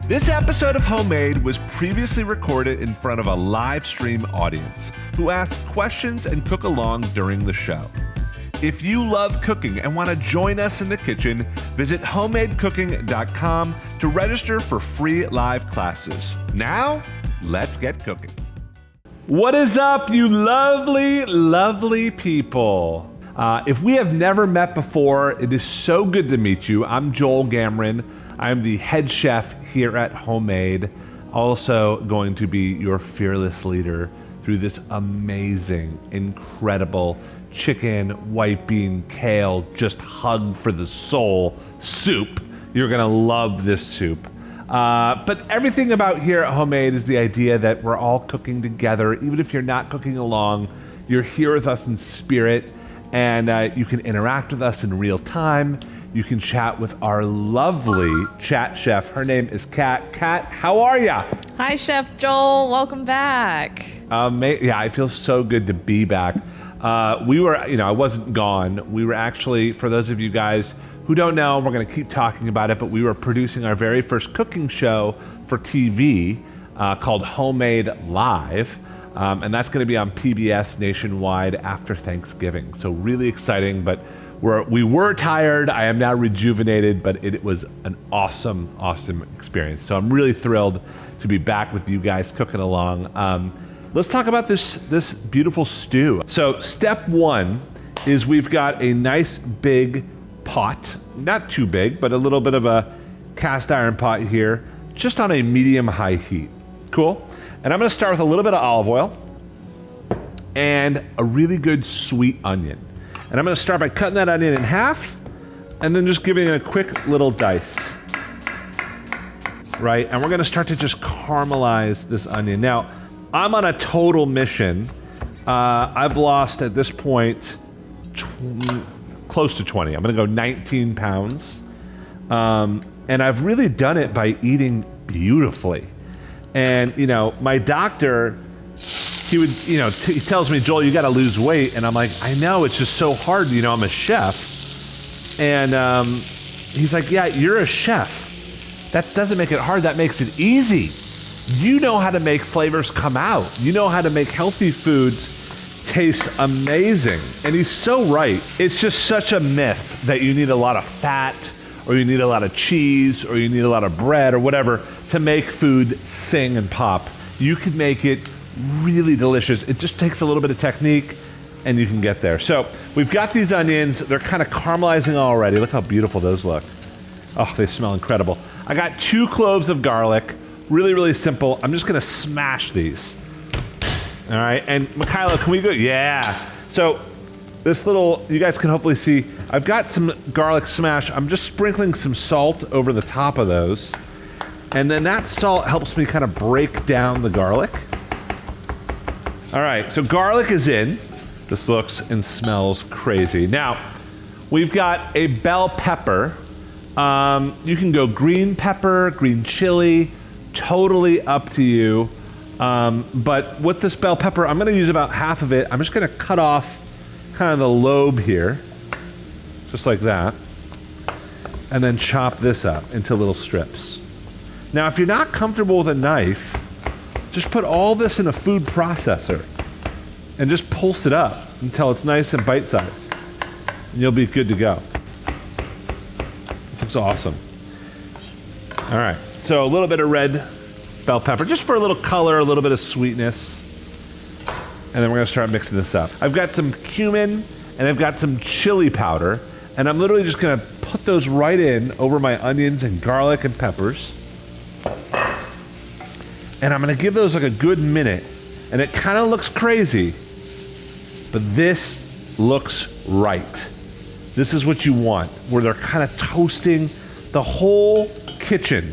This episode of Homemade was previously recorded in front of a live stream audience who asked questions and cook along during the show. If you love cooking and want to join us in the kitchen, visit homemadecooking.com to register for free live classes. Now, let's get cooking. What is up, you lovely, lovely people? If we have never met before, it is so good to meet you. I'm Joel Gamoran. I'm the head chef here at Homemade, also going to be your fearless leader through this amazing, incredible chicken, white bean, kale, just hug for the soul soup. You're gonna love this soup. But everything about here at Homemade is the idea that we're all cooking together. Even if you're not cooking along, you're here with us in spirit, and you can interact with us in real time. You can chat with our lovely chat chef. Her name is Kat. Kat, how are ya? Hi, Chef Joel. Welcome back. Yeah, I feel so good to be back. We were, I wasn't gone. We were actually, for those of you guys who don't know, we're going to keep talking about it, but we were producing our very first cooking show for TV called Homemade Live. And that's going to be on PBS nationwide after Thanksgiving. So really exciting, but we were tired. I am now rejuvenated, but it was an awesome, awesome experience. So I'm really thrilled to be back with you guys cooking along. Let's talk about this beautiful stew. So step one is we've got a nice big pot, not too big, but a little bit of a cast iron pot here, just on a medium-high heat. Cool? And I'm gonna start with a little bit of olive oil and a really good sweet onion. And I'm gonna start by cutting that onion in half and then just giving it a quick little dice, right? And we're gonna start to just caramelize this onion. Now, I'm on a total mission. I've lost at this point close to 20. I'm gonna go 19 pounds. And I've really done it by eating beautifully. And, my doctor, he would, he tells me, Joel, you got to lose weight. And I'm like, I know, it's just so hard. I'm a chef. And he's like, yeah, you're a chef. That doesn't make it hard. That makes it easy. You know how to make flavors come out. You know how to make healthy foods taste amazing. And he's so right. It's just such a myth that you need a lot of fat, or you need a lot of cheese, or you need a lot of bread, or whatever, to make food sing and pop. You can make it really delicious. It just takes a little bit of technique, and you can get there. So we've got these onions. They're kind of caramelizing already. Look how beautiful those look. Oh, they smell incredible. I got 2 cloves of garlic. Really, really simple. I'm just gonna smash these. All right, and Michaela, can we go? Yeah. So this little, you guys can hopefully see, I've got some garlic smash. I'm just sprinkling some salt over the top of those. And then that salt helps me kind of break down the garlic. All right, so garlic is in. This looks and smells crazy. Now, we've got a bell pepper. You can go green pepper, green chili, totally up to you. But with this bell pepper, I'm gonna use about half of it. I'm just gonna cut off kind of the lobe here, just like that. And then chop this up into little strips. Now, if you're not comfortable with a knife, just put all this in a food processor and just pulse it up until it's nice and bite-sized. And you'll be good to go. This looks awesome. All right, so a little bit of red bell pepper, just for a little color, a little bit of sweetness. And then we're gonna start mixing this up. I've got some cumin and I've got some chili powder, and I'm literally just gonna put those right in over my onions and garlic and peppers. And I'm gonna give those like a good minute. And it kind of looks crazy, but this looks right. This is what you want, where they're kind of toasting. The whole kitchen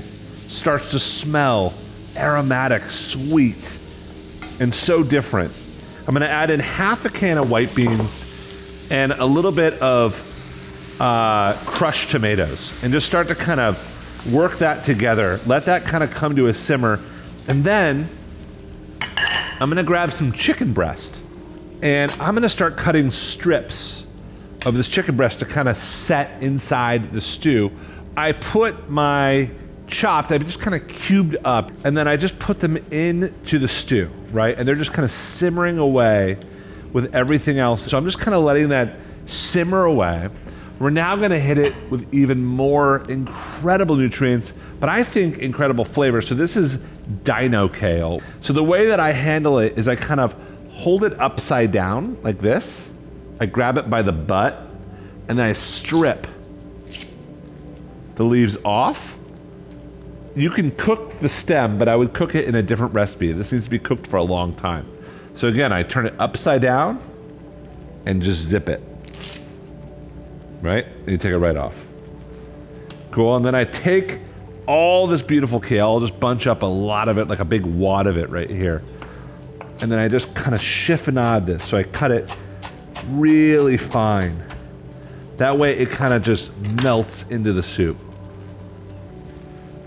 starts to smell aromatic, sweet, and so different. I'm gonna add in half a can of white beans and a little bit of crushed tomatoes, and just start to kind of work that together. Let that kind of come to a simmer. And then I'm gonna grab some chicken breast, and I'm gonna start cutting strips of this chicken breast to kind of set inside the stew. I put my chopped, I just kind of cubed up, and then I just put them into the stew, right? And they're just kind of simmering away with everything else. So I'm just kind of letting that simmer away. We're now gonna hit it with even more incredible nutrients, but I think incredible flavor. So this is dino kale. So the way that I handle it is I kind of hold it upside down like this. I grab it by the butt, and then I strip the leaves off. You can cook the stem, but I would cook it in a different recipe. This needs to be cooked for a long time. So again, I turn it upside down and just zip it. Right? And you take it right off. Cool, and then I take all this beautiful kale, I'll just bunch up a lot of it, like a big wad of it right here. And then I just kind of chiffonade this, so I cut it really fine. That way it kind of just melts into the soup.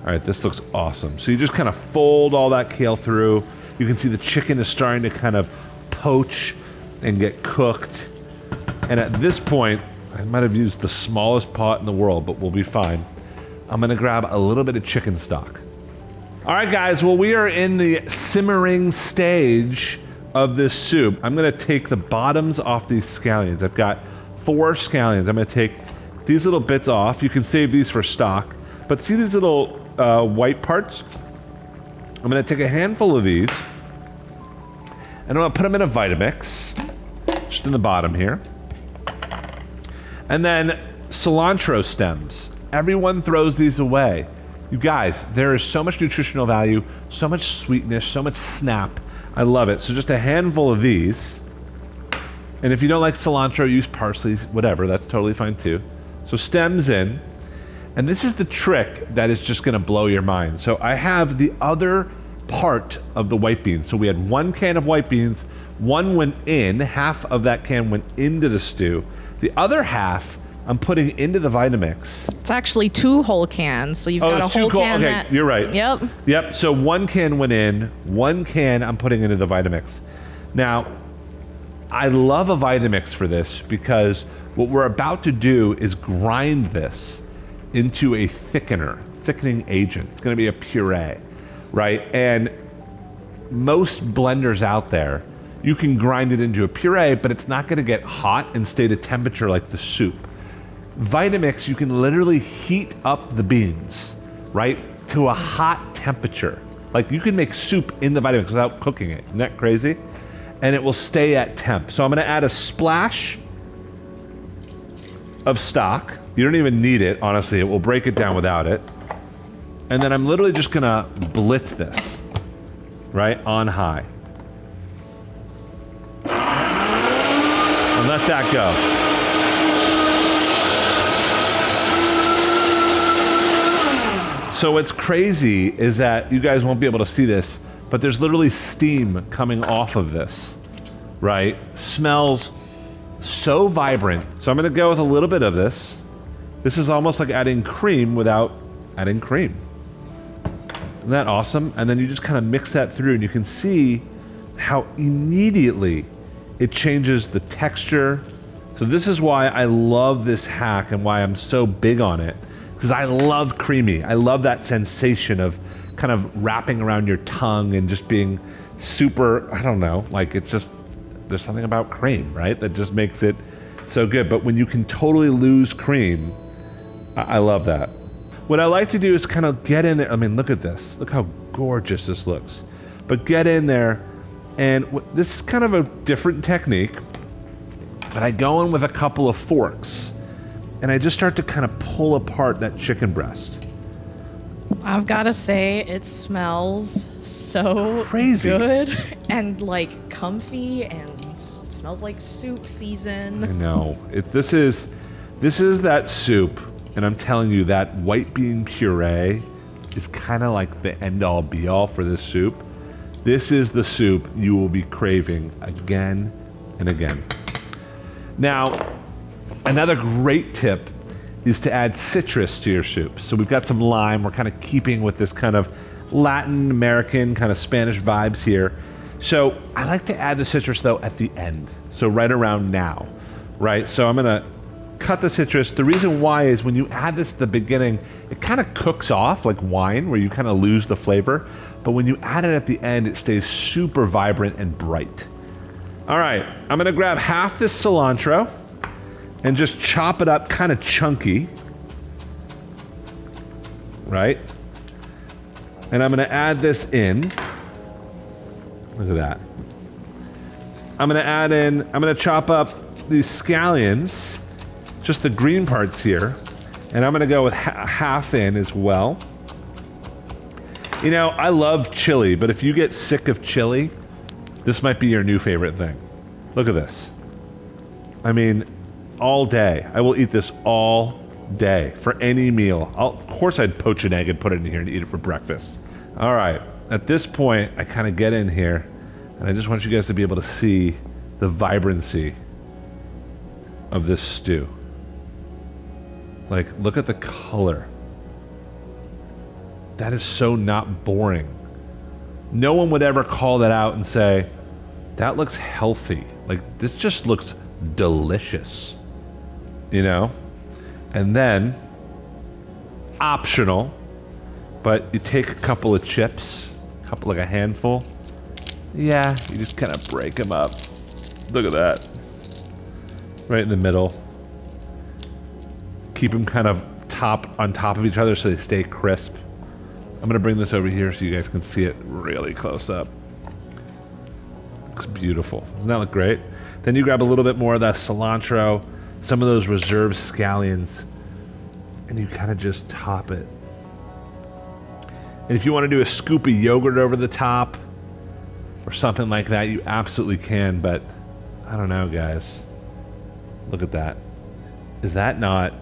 All right, this looks awesome. So you just kind of fold all that kale through. You can see the chicken is starting to kind of poach and get cooked. And at this point, I might have used the smallest pot in the world, but we'll be fine. I'm gonna grab a little bit of chicken stock. All right, guys, well, we are in the simmering stage of this soup. I'm gonna take the bottoms off these scallions. I've got 4 scallions. I'm gonna take these little bits off. You can save these for stock, but see these little white parts? I'm gonna take a handful of these, and I'm gonna put them in a Vitamix, just in the bottom here. And then cilantro stems. Everyone throws these away. You guys, there is so much nutritional value, so much sweetness, so much snap. I love it. So just a handful of these. And if you don't like cilantro, use parsley, whatever, that's totally fine too. So stems in. And this is the trick that is just gonna blow your mind. So I have the other part of the white beans. So we had 1 can of white beans, 1 went in, half of that can went into the stew. The other half I'm putting into the Vitamix. It's actually 2 whole cans, so you've got a whole can. Okay, you're right. Yep. Yep, so 1 can went in, 1 can I'm putting into the Vitamix. Now, I love a Vitamix for this because what we're about to do is grind this into a thickening agent. It's gonna be a puree, right? And most blenders out there, you can grind it into a puree, but it's not gonna get hot and stay to temperature like the soup. Vitamix, you can literally heat up the beans, right, to a hot temperature. Like you can make soup in the Vitamix without cooking it. Isn't that crazy? And it will stay at temp. So I'm gonna add a splash of stock. You don't even need it, honestly. It will break it down without it. And then I'm literally just gonna blitz this, right, on high. And let that go. So what's crazy is that you guys won't be able to see this, but there's literally steam coming off of this, right? Smells so vibrant. So I'm gonna go with a little bit of this. This is almost like adding cream without adding cream. Isn't that awesome? And then you just kind of mix that through and you can see how immediately it changes the texture. So this is why I love this hack and why I'm so big on it, because I love creamy. I love that sensation of kind of wrapping around your tongue and just being super, I don't know, like it's just, there's something about cream, right? That just makes it so good. But when you can totally lose cream, I love that. What I like to do is kind of get in there. I mean, look at this. Look how gorgeous this looks. But get in there, and this is kind of a different technique, but I go in with a couple of forks, and I just start to kind of pull apart that chicken breast. I've got to say, it smells so Crazy. good and like comfy and it smells like soup season. I know. This is that soup, and I'm telling you that white bean puree is kind of like the end-all be-all for this soup. This is the soup you will be craving again and again. Now, another great tip is to add citrus to your soup. So we've got some lime. We're kind of keeping with this kind of Latin American kind of Spanish vibes here. So I like to add the citrus though at the end. So right around now, right? So I'm gonna cut the citrus. The reason why is when you add this at the beginning, it kind of cooks off like wine where you kind of lose the flavor. But when you add it at the end, it stays super vibrant and bright. All right, I'm gonna grab half this cilantro and just chop it up kind of chunky, right? And I'm gonna add this in. Look at that. I'm gonna chop up these scallions, just the green parts here, and I'm gonna go with half in as well. You know, I love chili, but if you get sick of chili, this might be your new favorite thing. Look at this. I mean, all day. I will eat this all day for any meal. Of course I'd poach an egg and put it in here and eat it for breakfast. All right, at this point, I kind of get in here, and I just want you guys to be able to see the vibrancy of this stew. Like, look at the color. That is so not boring. No one would ever call that out and say, that looks healthy. Like, this just looks delicious, you know? And then, optional, but you take a couple of chips, like a handful. Yeah, you just kind of break them up. Look at that. Right in the middle. Keep them kind of on top of each other so they stay crisp. I'm gonna bring this over here so you guys can see it really close up. Looks beautiful. Doesn't that look great? Then you grab a little bit more of that cilantro, some of those reserved scallions, and you kind of just top it. And if you want to do a scoop of yogurt over the top or something like that, you absolutely can, but I don't know, guys. Look at that. Is that not,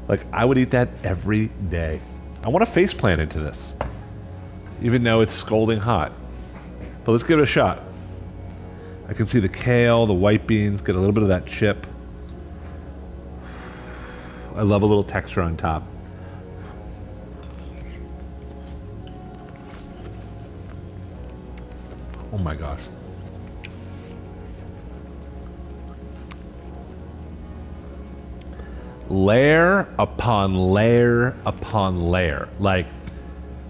like, I would eat that every day. I want to face plant into this, even though it's scalding hot. But let's give it a shot. I can see the kale, the white beans, get a little bit of that chip. I love a little texture on top. Oh my gosh. Layer upon layer upon layer. Like,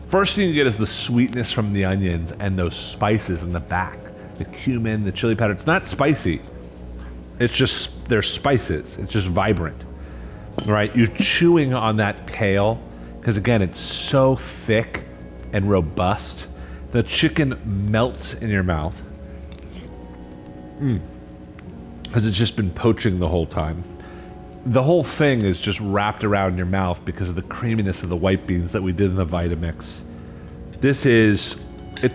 first thing you get is the sweetness from the onions and those spices in the back. The cumin, the chili powder. It's not spicy. It's just, they're spices. It's just vibrant, right? You're chewing on that kale because, again, it's so thick and robust. The chicken melts in your mouth because it's just been poaching the whole time. The whole thing is just wrapped around your mouth because of the creaminess of the white beans that we did in the Vitamix. It's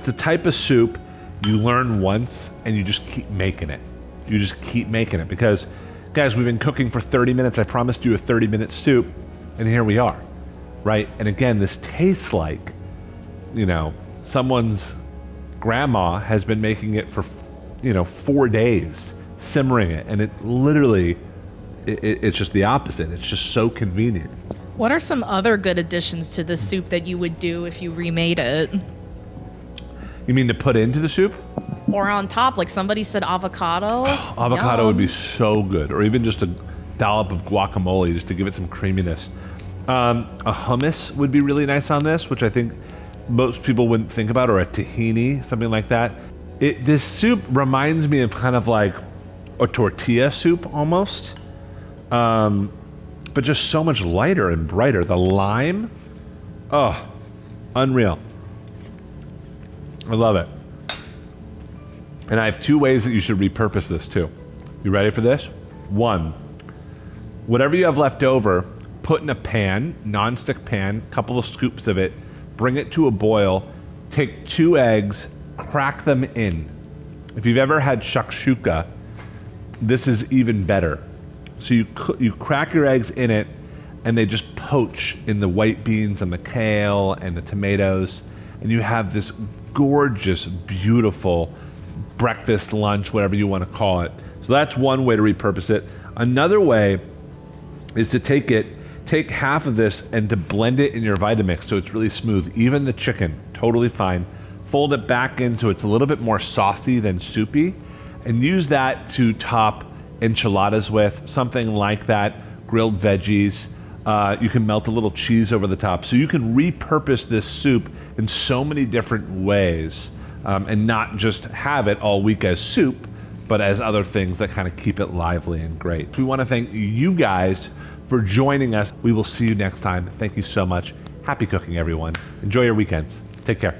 the type of soup you learn once and you just keep making it. You just keep making it because, guys, we've been cooking for 30 minutes. I promised you a 30-minute soup, and here we are, right? And again, this tastes like, you know, someone's grandma has been making it for, 4 days, simmering it, and it literally, it's just the opposite. It's just so convenient. What are some other good additions to the soup that you would do if you remade it? You mean to put into the soup? Or on top, like somebody said avocado. Avocado would be so good. Or even just a dollop of guacamole just to give it some creaminess. A hummus would be really nice on this, which I think most people wouldn't think about, or a tahini, something like that. This soup reminds me of kind of like a tortilla soup almost, but just so much lighter and brighter. The lime, oh, unreal. I love it. And I have 2 ways that you should repurpose this too. You ready for this? 1, whatever you have left over, put in a pan, non-stick pan, couple of scoops of it, bring it to a boil, take 2 eggs, crack them in. If you've ever had shakshuka, this is even better. So you crack your eggs in it, and they just poach in the white beans and the kale and the tomatoes, and you have this gorgeous, beautiful breakfast, lunch, whatever you want to call it. So that's one way to repurpose it. Another way is to take half of this and to blend it in your Vitamix so it's really smooth. Even the chicken, totally fine. Fold it back in so it's a little bit more saucy than soupy, and use that to top enchiladas with, something like that, grilled veggies. You can melt a little cheese over the top. So you can repurpose this soup in so many different ways and not just have it all week as soup, but as other things that kind of keep it lively and great. We want to thank you guys for joining us. We will see you next time. Thank you so much. Happy cooking, everyone. Enjoy your weekends. Take care.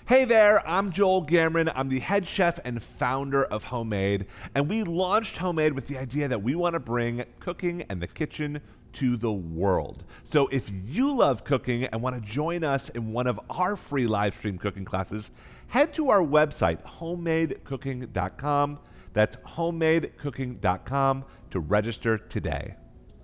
Hey there, I'm Joel Gamoran. I'm the head chef and founder of Homemade, and we launched Homemade with the idea that we want to bring cooking and the kitchen to the world. So if you love cooking and want to join us in one of our free live stream cooking classes, head to our website, homemadecooking.com. That's homemadecooking.com to register today.